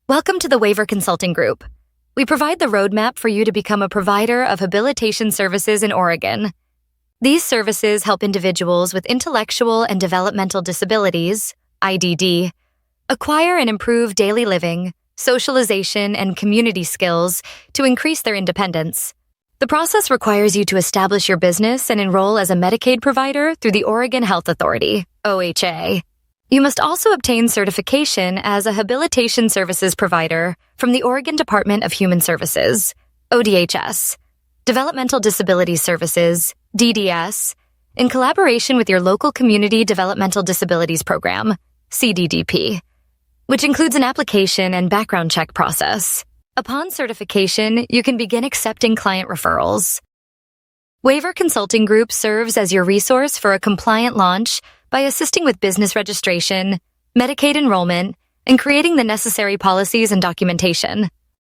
Welcome to the Waiver Consulting Group. We provide the roadmap for you to become a provider of habilitation services in Oregon. These services help individuals with intellectual and developmental disabilities, IDD, acquire and improve daily living, socialization, and community skills to increase their independence. The process requires you to establish your business and enroll as a Medicaid provider through the Oregon Health Authority, OHA. You must also obtain certification as a Habilitation Services provider from the Oregon Department of Human Services, ODHS, Developmental Disabilities Services, DDS, in collaboration with your local Community Developmental Disabilities Program, CDDP, which includes an application and background check process. Upon certification, you can begin accepting client referrals. Waiver Consulting Group serves as your resource for a compliant launch by assisting with business registration, Medicaid enrollment, and creating the necessary policies and documentation.